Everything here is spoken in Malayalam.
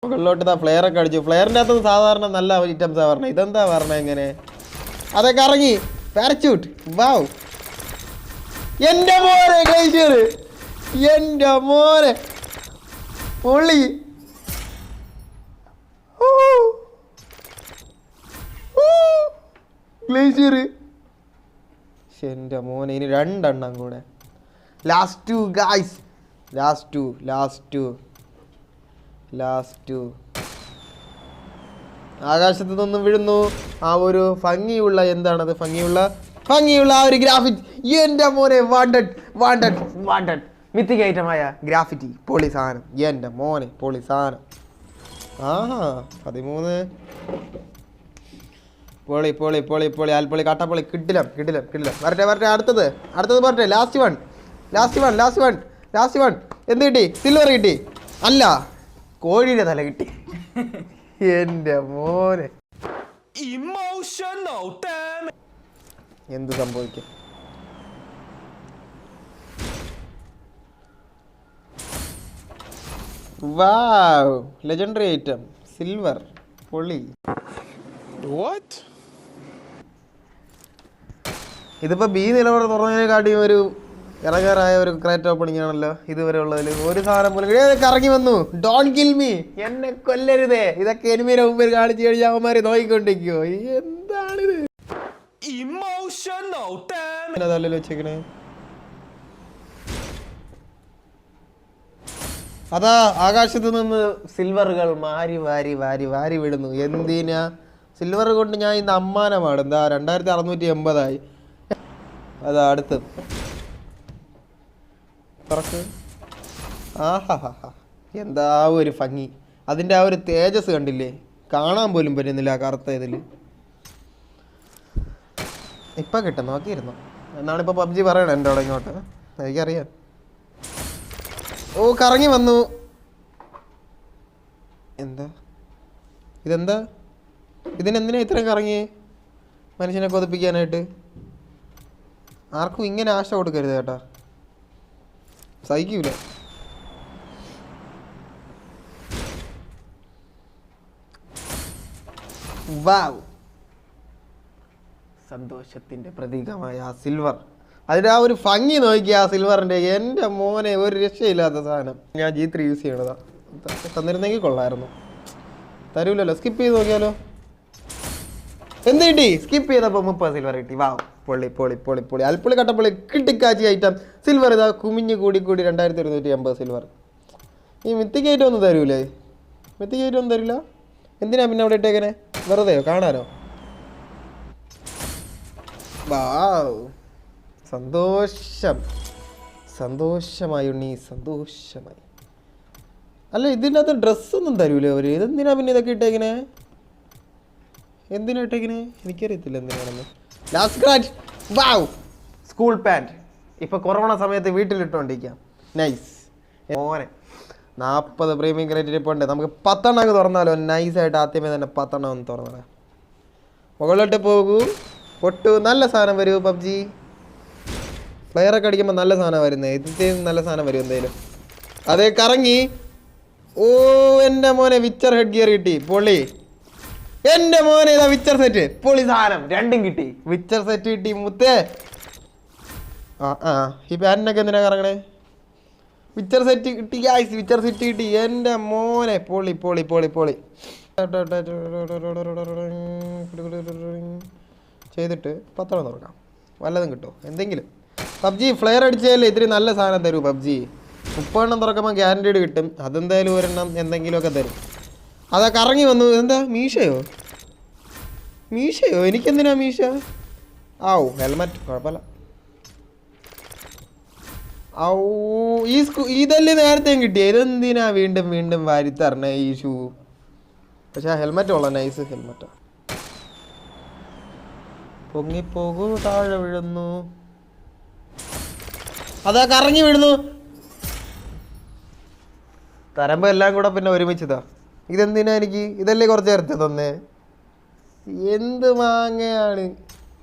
മുകളിലോട്ട് ഇതാ ഫ്ലെയർ ഒക്കെ അടിച്ചു. ഫ്ലെയറിൻ്റെ അകത്ത് സാധാരണ നല്ല ഐറ്റംസാണ് പറഞ്ഞത്. ഇതെന്താ പറഞ്ഞത് എങ്ങനെ? അതൊക്കെ ഇറങ്ങി പാരച്യൂട്ട്. വാവ്, എൻ്റെ മോനെ ഗ്ലേഷ്യർ, എൻ്റെ മോനെ പൊളി. ഗ്ലേഷ്യർ എൻ്റെ മോനെ. ഇനി 2 എണ്ണം കൂടെ. Last 2 guys, last 2. ആകാശത്ത് നിന്നും വീഴുന്നു ആ ഒരു ഭംഗിയുള്ള, എന്താണത്, ഭംഗിയുള്ള ആ ഒരു ഗ്രാഫിറ്റി. എൻ്റെ മോനെ, വാണ്ടഡ് മിത്തിക് ഐറ്റമായ ഗ്രാഫിറ്റി. പൊളി സാധനം, എൻ്റെ മോനെ പൊളി സാധനം. ആഹാ 13. പൊളി ആൽപ്പൊളി കട്ടപ്പൊളി. കിടിലം. വരട്ടെ അടുത്തത് വരട്ടെ. Last one. എന്ത് കിട്ടി? സിൽവർ കിട്ടി. അല്ല, കോഴിയുടെ തല കിട്ടി. എൻ്റെ മോനെ, എന്ത് സംഭവിക്കും? വാവ്, ലെജൻഡറി ഐറ്റം സിൽവർ. പൊളി. ഇതിപ്പോ ബി നിലവാരം തുറന്നതിനെക്കാട്ടിയും ഒരു ഇറങ്ങാറായ ഒരു ക്രേറ്റ് ഓപ്പണിംഗ് ആണല്ലോ ഇതുവരെ ഉള്ളതിൽ. ഒരു സാധനം പോലും കറങ്ങി വന്നു. ഡോൺ കിൽ മീ, എന്നെ കൊല്ലരുതേ. ഇതൊക്കെ എനിമിയുടെ മുമ്പിൽ കാണിച്ചു കഴിഞ്ഞാൽ അവന്മാര് നോക്കിക്കൊണ്ടിരിക്കുവോ? എന്താണിത്? അതല്ലല്ലോ വെച്ചേക്കണേ. അതാ ആകാശത്ത് നിന്ന് സിൽവറുകൾ വാരി വിടുന്നു. എന്തിനാ? സിൽവർ കൊണ്ട് ഞാൻ ഇന്ന് അമ്മാനമാണ്. എന്താ 2680 അതാ അടുത്തത്. ആഹാ, എന്താ ഒരു ഭംഗി. അതിൻ്റെ ആ ഒരു തേജസ് കണ്ടില്ലേ? കാണാൻ പോലും പറ്റുന്നില്ല ആ കറുത്ത ഇതിൽ. ഇപ്പം കിട്ടും, നോക്കിയിരുന്നു എന്നാണിപ്പോൾ പബ്ജി പറയണേ എൻ്റെ അവിടെ ഇങ്ങോട്ട്. എനിക്കറിയാം. ഓ, കറങ്ങി വന്നു. ഇതെന്താ? ഇതിനെന്തിനാ ഇത്രയും കറങ്ങിയേ? മനുഷ്യനെ കൊതിപ്പിക്കാനായിട്ട്. ആർക്കും ഇങ്ങനെ ആശ കൊടുക്കരുത് കേട്ടാ, സഹിക്കൂല. വാവ്, സന്തോഷത്തിന്റെ പ്രതീകമായ ആ സിൽവർ. അതിൻ്റെ ആ ഒരു ഭംഗി നോക്കിയ ആ സിൽവറിന്റെ. എൻ്റെ മോനെ, ഒരു രക്ഷയില്ലാത്ത സാധനം. ഞാൻ G3 യൂസ് ചെയ്യണതാ. തന്നിരുന്നെങ്കിൽ കൊള്ളായിരുന്നു. തരൂലല്ലോ. സ്കിപ്പ് ചെയ്ത് നോക്കിയാലോ? എന്ത് കിട്ടി? സ്കിപ്പ് ചെയ്തപ്പോൾ 30 സിൽവർ കിട്ടി. വാവ്, പൊളി. അൽപ്പൊളി കട്ടപ്പൊളി കിട്ടിക്കാച്ചി ഐറ്റം സിൽവർ. ഇതാ കുമിഞ്ഞ് കൂടി 2180 സിൽവർ. ഈ മിത്തിക് ഐറ്റം ഒന്നും തരൂലേ? മിത്തിക് ഐറ്റം ഒന്നും തരില്ല. എന്തിനാ പിന്നെ അവിടെ ഇട്ടേക്കനെ? വെറുതെയോ? കാണാനോ? വാവ്, സന്തോഷമായി ഉണ്ണി, സന്തോഷമായി. അല്ല, ഇതിൻ്റെ അകത്ത് ഡ്രസ്സൊന്നും തരൂലേ അവർ? ഇതെന്തിനാ പിന്നെ ഇതൊക്കെ ഇട്ടേക്കനെ? എന്തിനാ ഇട്ടേക്കനെ? എനിക്കറിയത്തില്ല എന്തിനാണെന്ന്. Last scratch. Wow, school pant. ഇപ്പൊ കൊറോണ സമയത്ത് വീട്ടിലിട്ടോണ്ടിരിക്കാം. നൈസ് മോനെ. 40 പ്രീമിയം ക്രേറ്റിൽ ഇപ്പോൾ ഉണ്ട്. നമുക്ക് 10 എണ്ണം അങ്ങ് തുറന്നാലോ? നൈസായിട്ട് ആദ്യമേ തന്നെ 10 എണ്ണം ഒന്ന് തുറന്നാലോ. മുകളിലോട്ട് പോകൂ, പൊട്ടു. നല്ല സാധനം വരൂ പബ്ജി. പ്ലെയറൊക്കെ അടിക്കുമ്പോൾ നല്ല സാധനം വരുന്നത്. ഇതിൽ നല്ല സാധനം വരും എന്തായാലും. അതേ, കറങ്ങി. ഓ, എൻ്റെ മോനെ, വിച്ചർ ഹെഡ് ഗിയർ കിട്ടി. പൊളി. എൻ്റെ മോനെ, ഇതാ വിച്ചർ സെറ്റ്. പൊളി സാധനം. 2ഉം കിട്ടി. വിച്ചർ സെറ്റ് കിട്ടി മുത്തേ. ഈ പാൻറ്റിനൊക്കെ എന്തിനാ കറങ്ങണേ? വിച്ചർ സെറ്റ് കിട്ടി ഗായ്സ്. വിച്ചർ സെറ്റ് കിട്ടി. എൻ്റെ മോനെ, പൊളി. ചെയ്തിട്ട് 10 എണ്ണം തുറക്കാം. വല്ലതും കിട്ടുമോ? എന്തെങ്കിലും. പബ്ജി ഫ്ലെയർ അടിച്ചാലേ ഇത്തിരി നല്ല സാധനം തരൂ പബ്ജി. 30 എണ്ണം തുറക്കുമ്പോൾ ഗ്യാരണ്ടീഡ് കിട്ടും. അതെന്തായാലും ഒരെണ്ണം എന്തെങ്കിലുമൊക്കെ തരും. അതാ കറങ്ങി വന്നു. എന്താ? മീശയോ? എനിക്കെന്തിനാ മീശ? ആവൂ, ഹെൽമെറ്റ് കുഴപ്പമില്ല. ഇതല്ലേ നേരത്തെയും കിട്ടിയ? ഇതെന്തിനാ വീണ്ടും വാരിത്തരണേ ഈ ഷൂ? പക്ഷെ ആ ഹെൽമെറ്റ് ഉള്ള നൈസ് ഹെൽമെറ്റ്. പൊങ്ങിപ്പോകൂ, താഴെ വീഴുന്നു. അതാ കറങ്ങി വീഴുന്നു. തരമ്പോ എല്ലാം കൂടെ പിന്നെ ഒരുമിച്ചതാ. ഇതെന്തിനാ എനിക്ക്? ഇതല്ലേ കുറച്ച് നേരത്തെ തന്നെ. എന്ത് മാങ്ങയാണ്.